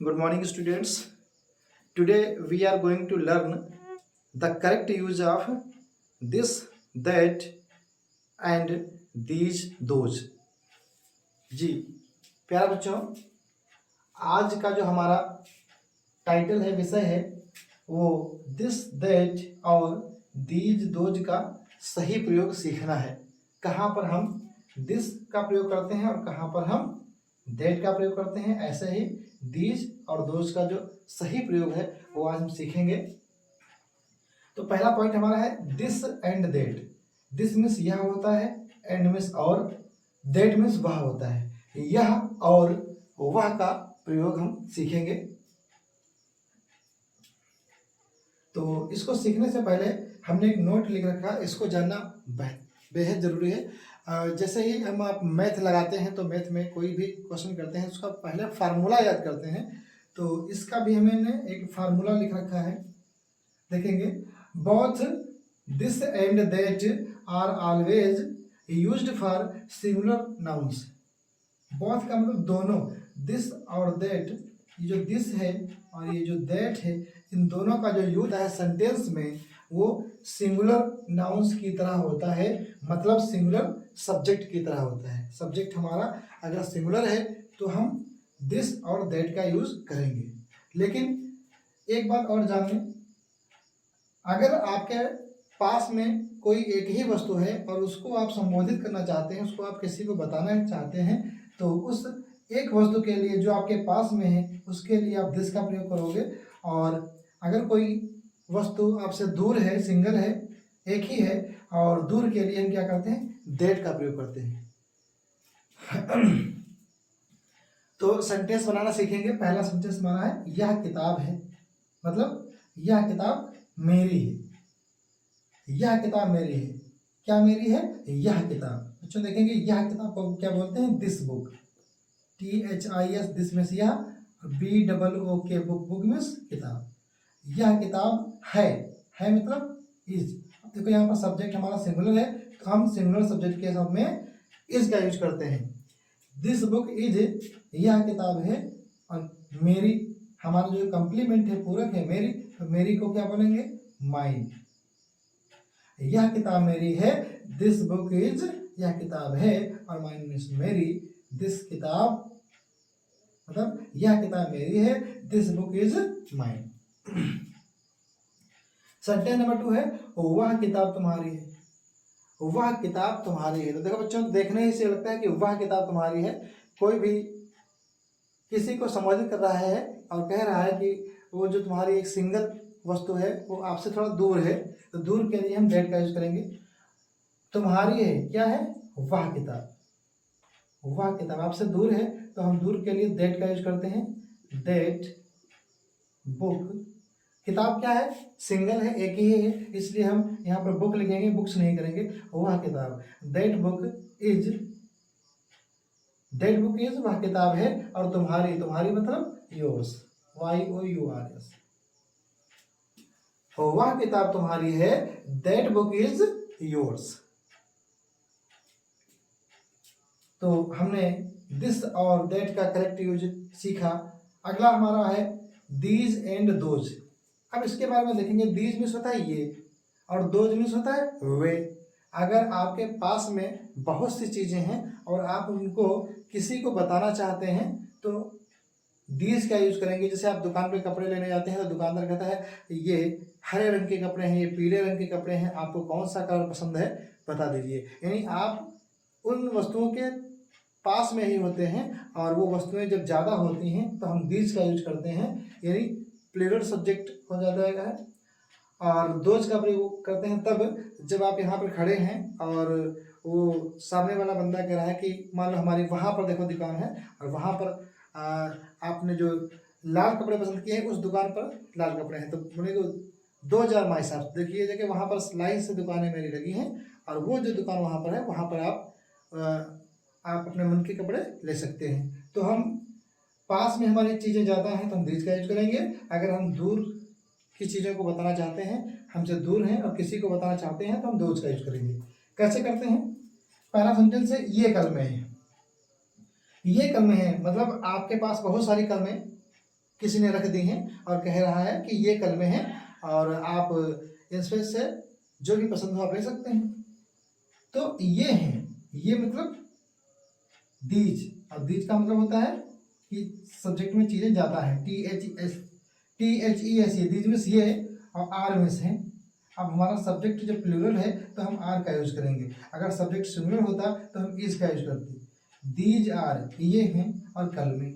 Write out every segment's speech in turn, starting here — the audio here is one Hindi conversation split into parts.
Good morning, students. Today we are going to learn the correct use of this, that, and these, those. जी प्यारे बच्चों, आज का जो हमारा टाइटल है, विषय है, वो दिस, दैट और दीज, दोज का सही प्रयोग सीखना है। कहाँ पर हम दिस का प्रयोग करते हैं और कहाँ पर हम दैट का प्रयोग करते हैं, ऐसे ही दीज और दोज का जो सही प्रयोग है वो आज हम सीखेंगे। तो पहला पॉइंट हमारा है this and that. This means यह होता है, एंड मीन्स और, दैट मीन्स वह होता है। यह और वह का प्रयोग हम सीखेंगे। तो इसको सीखने से पहले हमने एक नोट लिख रखा, इसको जानना बेहद जरूरी है। जैसे ही हम आप मैथ लगाते हैं तो मैथ में कोई भी क्वेश्चन करते हैं उसका पहले फार्मूला याद करते हैं। तो इसका भी हमने एक फार्मूला लिख रखा है, देखेंगे। Both this and that are always used for singular nouns. Both का मतलब दोनों, दिस और दैट, ये जो दिस है और ये जो दैट है, इन दोनों का जो यूज है सेंटेंस में वो सिंगुलर नाउन्स की तरह होता है, मतलब सिंगुलर सब्जेक्ट की तरह होता है। सब्जेक्ट हमारा अगर सिंगुलर है तो हम दिस और दैट का यूज करेंगे। लेकिन एक बात और जान लें, अगर आपके पास में कोई एक ही वस्तु है और उसको आप संबोधित करना चाहते हैं, उसको आप किसी को बताना चाहते हैं, तो उस एक वस्तु के लिए जो आपके पास में है उसके लिए आप दिस का प्रयोग करोगे। और अगर कोई वस्तु आपसे दूर है, सिंगल है, एक ही है, और दूर के लिए हम क्या करते हैं, दैट का प्रयोग करते हैं। तो सेंटेंस बनाना सीखेंगे। पहला सेंटेंस हमारा है यह किताब है, मतलब यह किताब मेरी है। यह किताब मेरी है। क्या मेरी है? यह किताब। बच्चों देखेंगे यह किताब को क्या बोलते हैं, this book. THIS, this means यह, BOOK बुक, बुक मीन्स किताब। यह किताब है मतलब इज। देखो यहाँ पर सब्जेक्ट हमारा सिंगुलर है तो हम सिंगुलर सब्जेक्ट के साथ में इज का यूज करते हैं। दिस बुक इज, यह किताब है, और मेरी हमारा जो कम्प्लीमेंट है, पूरक है, मेरी, तो मेरी को क्या बोलेंगे, माइन। यह किताब मेरी है, दिस बुक इज, यह किताब है, और माइन मीन्स मेरी। दिस किताब मतलब यह किताब मेरी है, this book is mine. Sentence number 2 है वह किताब तुम्हारी है। वह किताब तुम्हारी है। तो देखो बच्चों, देखने ही से लगता है कि वह किताब तुम्हारी है। कोई भी किसी को संबोधित कर रहा है और कह रहा है कि वो जो तुम्हारी एक सिंगल वस्तु है वो आपसे थोड़ा दूर है, तो दूर के लिए हम दैट का यूज करेंगे। तुम्हारी है, क्या है, वह किताब। वह किताब आपसे दूर है तो हम दूर के लिए दैट का यूज करते हैं। दैट बुक, किताब क्या है, सिंगल है, एक ही है, इसलिए हम यहाँ पर बुक लिखेंगे, बुक्स नहीं करेंगे। वह किताब, that book is, that book is, वह किताब है, और तुम्हारी, तुम्हारी मतलब योर्स, YOURS। वह किताब तुम्हारी है, दैट बुक इज योर्स। तो हमने दिस और दैट का करेक्ट यूज सीखा। अगला हमारा है दीज एंड दोज। अब इसके बारे में देखेंगे। दीज मीन्स होता है ये, और दोज मीन्स होता है वे। अगर आपके पास में बहुत सी चीजें हैं और आप उनको किसी को बताना चाहते हैं तो दीज का यूज करेंगे। जैसे आप दुकान पे कपड़े लेने जाते हैं तो दुकानदार कहता है ये हरे रंग के कपड़े हैं, ये पीले रंग के कपड़े हैं, आपको कौन सा कलर पसंद है बता दीजिए। यानी आप उन वस्तुओं के पास में ही होते हैं और वो वस्तुएं जब ज़्यादा होती हैं तो हम दीज का यूज करते हैं, यानी प्लूरल सब्जेक्ट हो जाता है। और दोज का प्रयोग करते हैं तब जब आप यहाँ पर खड़े हैं और वो सामने वाला बंदा कह रहा है कि मान लो हमारी वहाँ पर देखो दुकान है और वहाँ पर आपने जो लाल कपड़े पसंद किए हैं उस दुकान पर लाल कपड़े हैं, तो बोले 2000 माई साहब देखिए जगह वहाँ पर लाइन से दुकानें मेरी लगी हैं और वो जो दुकान वहाँ पर है वहाँ पर आप अपने मन के कपड़े ले सकते हैं। तो हम पास में हमारी चीज़ें ज़्यादा हैं तो हम दीज का यूज करेंगे। अगर हम दूर की चीज़ों को बताना चाहते हैं, हमसे दूर हैं और किसी को बताना चाहते हैं तो हम दोज का यूज करेंगे। कैसे करते हैं? पहला सेंटेंस है ये कलमें हैं। ये कलमें हैं मतलब आपके पास बहुत सारी कलमें किसी ने रख दी हैं और कह रहा है कि ये कलमे हैं और आप इसमें से जो भी पसंद हो आप ले सकते हैं। तो ये हैं, ये मतलब दीज। और दीज का मतलब होता है कि सब्जेक्ट में चीज़ें ज़्यादा हैं, THES, ये दीज मीन्स ये, और आर मीन्स है। अब हमारा सब्जेक्ट जब प्लूरल है तो हम आर का यूज करेंगे, अगर सब्जेक्ट सिंगुलर होता तो हम इज का यूज करते। दीज आर, ये हैं, और कलमे,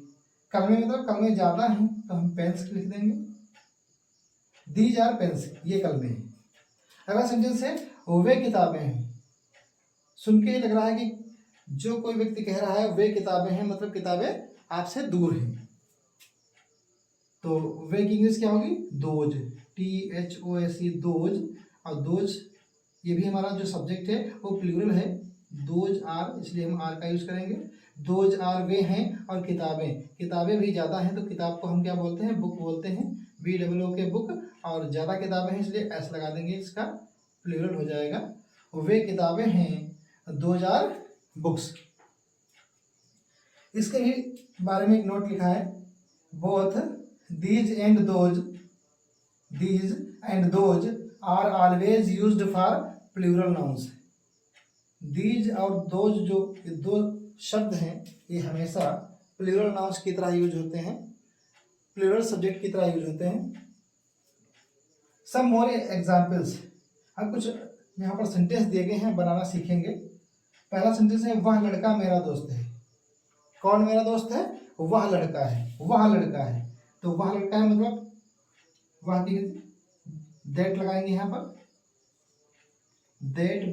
कलमे मतलब कलमे ज़्यादा हैं तो हम पेन्स लिख देंगे। दीज आर पेन्स, ये कलमे हैं। अगला सेंटेंस है वे किताबें हैं। सुन के लग रहा है कि जो कोई व्यक्ति कह रहा है वे किताबें हैं, मतलब किताबें आपसे दूर हैं। तो वे की इंग्लिश क्या होगी? Those, THOSE, those. और दोज ये भी हमारा जो सब्जेक्ट है वो प्लूरल है, दोज आर, इसलिए हम आर का यूज करेंगे। दोज आर वे हैं, और किताबें, किताबें भी ज़्यादा हैं तो किताब को हम क्या बोलते हैं? बुक बोलते हैं, BOO के बुक। और ज़्यादा किताबें हैं इसलिए एस लगा देंगे, इसका प्लूरल हो जाएगा। वे किताबें हैं, दोज आर बुक्स। इसके भी बारे में एक नोट लिखा है, both these and those are always used for plural nouns। these और those जो ये दो शब्द हैं ये हमेशा प्लूरल नाउन्स की तरह यूज होते हैं, प्लूरल सब्जेक्ट की तरह यूज होते हैं। सम मोर एग्जाम्पल्स, हम कुछ यहाँ पर सेंटेंस दिए गए हैं, बनाना सीखेंगे। पहला सेंटेंस है वह लड़का मेरा दोस्त है। कौन मेरा दोस्त है? वह लड़का है, वह लड़का है। तो वह लड़का है मतलब वह की दैट लगाएंगे यहाँ पर, दैट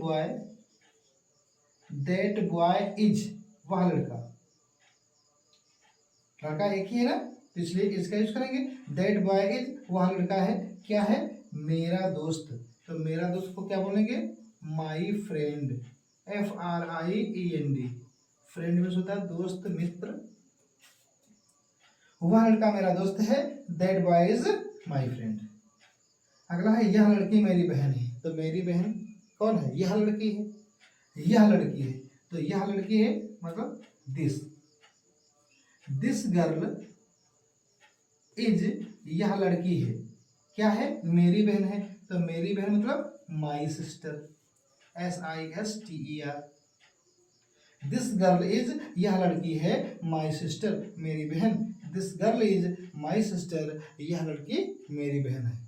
बॉय इज, वह लड़का, लड़का एक ही है ना तो इसलिए इसका यूज करेंगे। दैट बॉय इज, वह लड़का है, क्या है? मेरा दोस्त। तो मेरा दोस्त को क्या बोलेंगे? My friend, FRIEND। Friend means होता है दोस्त, मित्र। वह लड़का मेरा दोस्त है, that boy is my friend. अगला है यह लड़की मेरी बहन है। तो मेरी बहन कौन है? यह लड़की है, यह लड़की है। तो यह लड़की है मतलब दिस गर्ल इज, यह लड़की है, क्या है? मेरी बहन है। तो मेरी बहन मतलब my sister, SISTER। This girl is, यह लड़की है, माई सिस्टर, मेरी बहन। This girl is my sister, यह लड़की मेरी बहन है।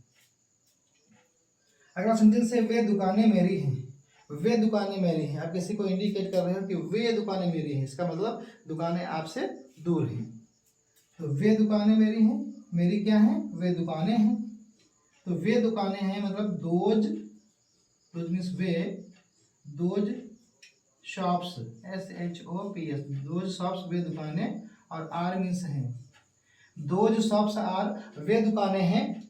अगला सेंटेंस है वे दुकानें मेरी हैं। वे दुकानें मेरी हैं, आप किसी को इंडिकेट कर रहे हो कि वे दुकानें मेरी हैं, इसका मतलब दुकानें आपसे दूर हैं। तो वे दुकानें मेरी हैं, मेरी क्या है? वे दुकानें हैं। तो वे दुकानें हैं मतलब दोज मीन्स वे, those shops, SHOPS, those shops, वे दुकानें। और आर मीन्स हैं, दोज शॉप्स आर, वे दुकानें हैं,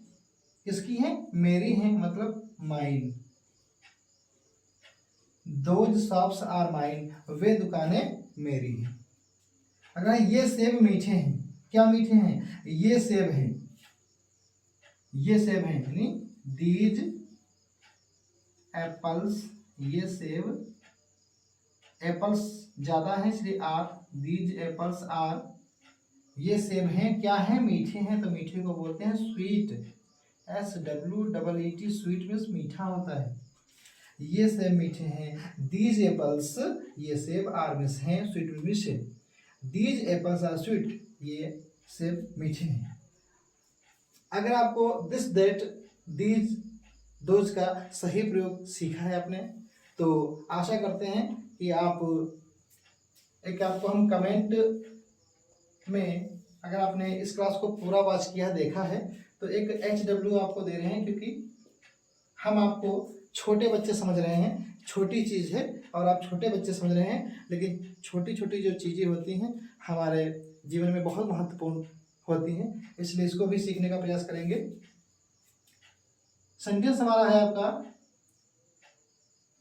किसकी हैं? मेरी हैं, मतलब mine. Those shops are mine, वे दुकानें मेरी हैं। अगर ये सेब मीठे हैं, क्या मीठे हैं? ये सेब हैं, ये सेब हैं, यानी दीज एप्पल्स, ये सेब, एप्पल्स ज्यादा है इसलिए आर, दीज एप्पल्स आर, ये सेब हैं, क्या है? मीठे हैं। तो मीठे को बोलते हैं स्वीट, SWEET, स्वीट मीन्स मीठा होता है। ये सेब मीठे हैं, दीज एप्पल्स, ये सेब, आर मीन्स हैं, स्वीट मीन्स मीठे। दीज एप्पल्स आर स्वीट, ये सेब मीठे हैं। अगर आपको दिस, दैट, दीज, दोज का सही प्रयोग सीखा है आपने, तो आशा करते हैं कि आपको हम कमेंट में, अगर आपने इस क्लास को पूरा वॉच किया, देखा है, तो एक HW आपको दे रहे हैं, क्योंकि हम आपको छोटे बच्चे समझ रहे हैं, छोटी चीज़ है और आप छोटे बच्चे समझ रहे हैं, लेकिन छोटी छोटी जो चीज़ें होती हैं हमारे जीवन में बहुत महत्वपूर्ण होती हैं, इसलिए इसको भी सीखने का प्रयास करेंगे। सेंटेंस हमारा है आपका,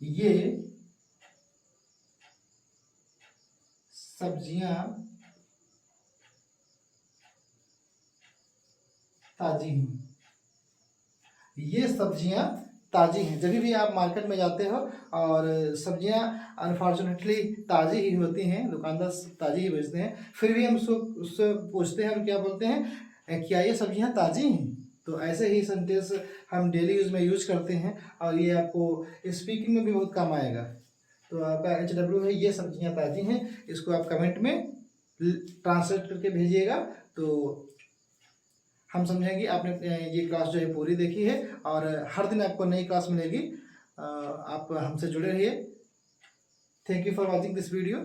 ये सब्जियां ताजी हैं। ये सब्जियां ताजी हैं। जब भी आप मार्केट में जाते हो और सब्जियां अनफॉर्चुनेटली ताजी ही होती हैं, दुकानदार ताजी ही बेचते हैं, फिर भी हम उससे पूछते हैं, हम क्या बोलते हैं? क्या ये सब्जियां ताज़ी हैं? तो ऐसे ही सेंटेंस हम डेली यूज़ में यूज करते हैं और ये आपको स्पीकिंग में भी बहुत काम आएगा। तो आपका HW है, ये सब्जियां ताज़ी हैं, इसको आप कमेंट में ट्रांसलेट करके भेजिएगा। तो हम समझेंगे आपने ये क्लास जो है पूरी देखी है, और हर दिन आपको नई क्लास मिलेगी। आप हमसे जुड़े रहिए। Thank you for watching this video.